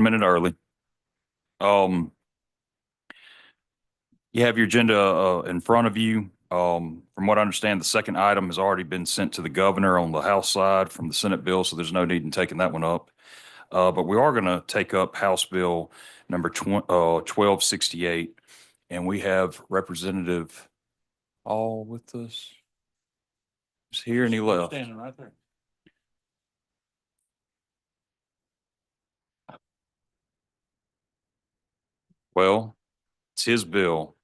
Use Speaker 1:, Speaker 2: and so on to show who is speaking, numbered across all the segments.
Speaker 1: Minute early. Um, you have your agenda in front of you. From what I understand, the second item has already been sent to the governor on the House side from the Senate bill, so there's no need in taking that one up. But we are going to take up House Bill number 1268, and we have Representative Hall with us. He's here and he left.
Speaker 2: Standing right there.
Speaker 1: Well, it's his bill.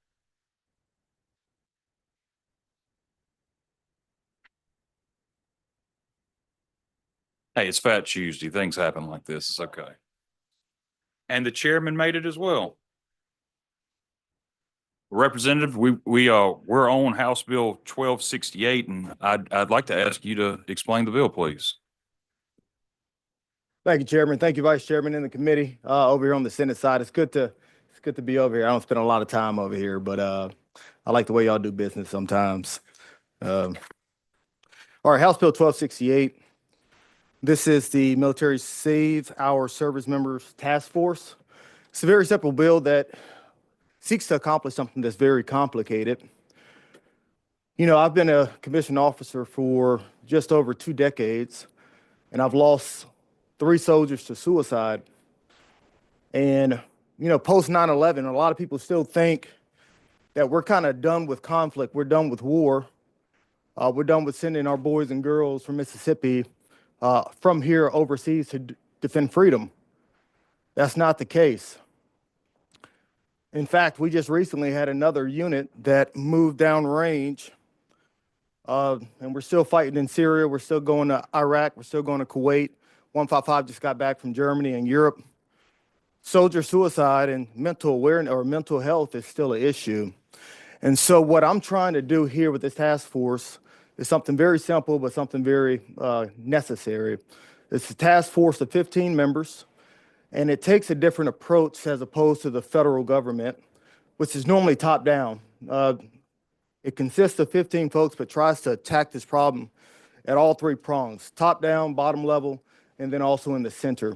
Speaker 1: Hey, it's Fat Tuesday. Things happen like this. It's okay. And the chairman made it as well. Representative, we're on House Bill 1268, and I'd like to ask you to explain the bill, please.
Speaker 3: Thank you, Chairman. Thank you, Vice Chairman, and the committee over here on the Senate side. It's good to be over here. I don't spend a lot of time over here, but I like the way y'all do business sometimes. All right, House Bill 1268. This is the Military Save Our Service Members Task Force. It's a very simple bill that seeks to accomplish something that's very complicated. You know, I've been a commissioned officer for just over 2 decades, and I've lost 3 soldiers to suicide. And, you know, post 9/11, a lot of people still think that we're kind of done with conflict. We're done with war. We're done with sending our boys and girls from Mississippi from here overseas to defend freedom. That's not the case. In fact, we just recently had another unit that moved downrange, and we're still fighting in Syria. We're still going to Iraq. We're still going to Kuwait. 155 just got back from Germany and Europe. Soldier suicide and mental awareness or mental health is still an issue. And so what I'm trying to do here with this task force is something very simple, but something very necessary. It's a task force of 15 members, and it takes a different approach as opposed to the federal government, which is normally top down. It consists of 15 folks, but tries to attack this problem at all 3 prongs, top down, bottom level, and then also in the center.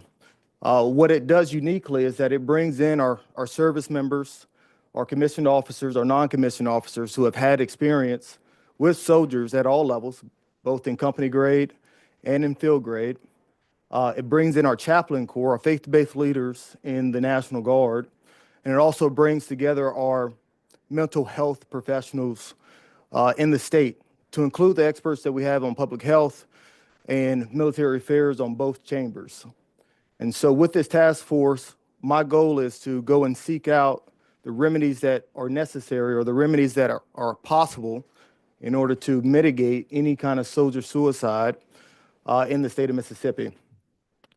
Speaker 3: What it does uniquely is that it brings in our service members, our commissioned officers, our non-commissioned officers who have had experience with soldiers at all levels, both in company grade and in field grade. It brings in our chaplain corps, our faith-based leaders in the National Guard, and it also brings together our mental health professionals in the state, to include the experts that we have on public health and military affairs on both chambers. And so with this task force, my goal is to go and seek out the remedies that are necessary or the remedies that are possible in order to mitigate any kind of soldier suicide in the state of Mississippi.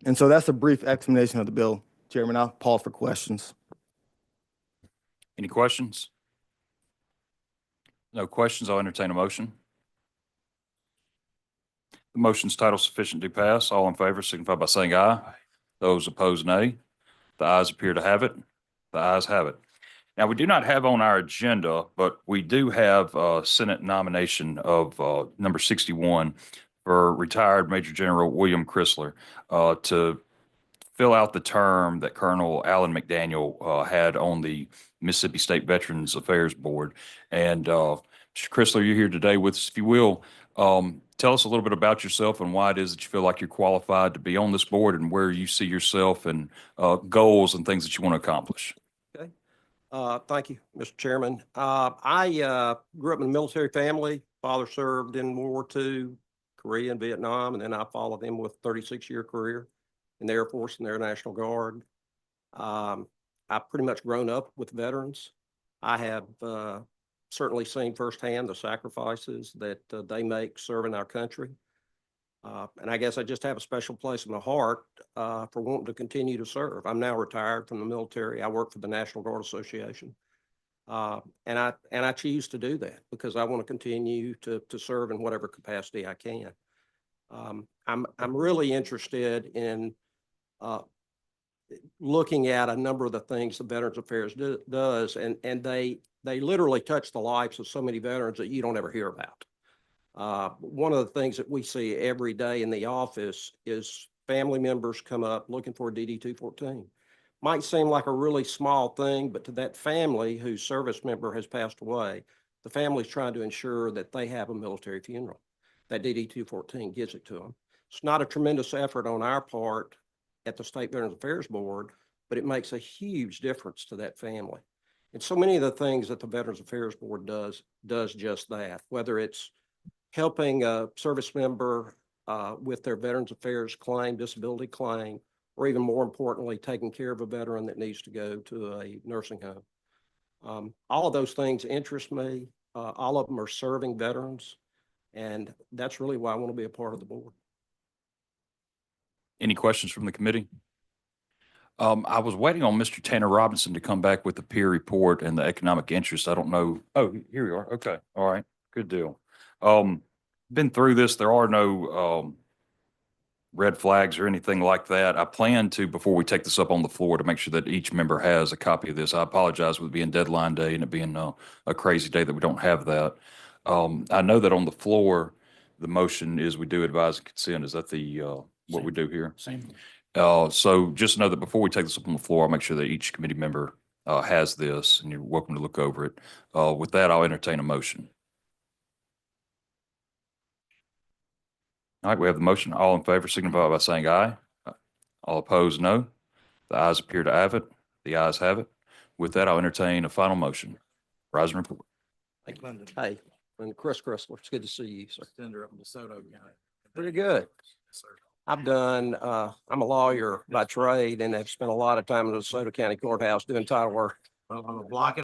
Speaker 3: And so that's a brief explanation of the bill. Chairman, I'll pause for questions.
Speaker 1: Any questions? No questions. I'll entertain a motion. The motion's title sufficient to pass. All in favor signify by saying aye. Those opposed, nay. The ayes appear to have it. The ayes have it. Now, we do not have on our agenda, but we do have a Senate nomination of number 61 for retired Major General William Chrysler to fill out the term that Colonel Alan McDaniel had on the Mississippi State Veterans Affairs Board. And Mr. Chrysler, you're here today with us. If you will, tell us a little bit about yourself and why it is that you feel like you're qualified to be on this board and where you see yourself and goals and things that you want to accomplish.
Speaker 4: Okay. Thank you, Mr. Chairman. I grew up in a military family. Father served in World War II, Korea and Vietnam, and then I followed him with a 36-year career in the Air Force and the Air National Guard. I've pretty much grown up with veterans. I have certainly seen firsthand the sacrifices that they make serving our country. And I guess I just have a special place in my heart for wanting to continue to serve. I'm now retired from the military. I work for the National Guard Association. And I choose to do that because I want to continue to serve in whatever capacity I can. I'm really interested in looking at a number of the things the Veterans Affairs does, and they literally touch the lives of so many veterans that you don't ever hear about. One of the things that we see every day in the office is family members come up looking for a DD-214. might seem like a really small thing, but to that family whose service member has passed away, the family's trying to ensure that they have a military funeral. That DD 214 gives it to them. It's not a tremendous effort on our part at the State Veterans Affairs Board, but it makes a huge difference to that family. And so many of the things that the Veterans Affairs Board does just that, whether it's helping a service member with their Veterans Affairs claim, disability claim, or even more importantly, taking care of a veteran that needs to go to a nursing home. All of those things interest me. All of them are serving veterans, and that's really why I want to be a part of the board.
Speaker 1: Any questions from the committee? I was waiting on Mr. Tanner Robinson to come back with the peer report and the economic interest. I don't know. Oh, here you are. Okay. All right. Good deal. Been through this. There are no, red flags or anything like that. I plan to, before we take this up on the floor, to make sure that each member has a copy of this. I apologize with it being deadline day and it being a crazy day that we don't have that. I know that on the floor, the motion is we do advise and consent. Is that the, what we do here?
Speaker 2: Same.
Speaker 1: So just know that before we take this up on the floor, I'll make sure that each committee member has this, and you're welcome to look over it. With that, I'll entertain a motion. All right, we have the motion. All in favor signify by saying aye. All opposed, no. The ayes appear to have it. The ayes have it. With that, I'll entertain a final motion. Rise and report.
Speaker 4: Hey, and Chris Chrysler, it's good to see you, sir.
Speaker 2: Senator up in DeSoto County.
Speaker 4: Pretty good.
Speaker 2: Sir.
Speaker 4: I've done, I'm a lawyer by trade and have spent a lot of time in the DeSoto County Courthouse doing title work.
Speaker 2: Well, I'm a block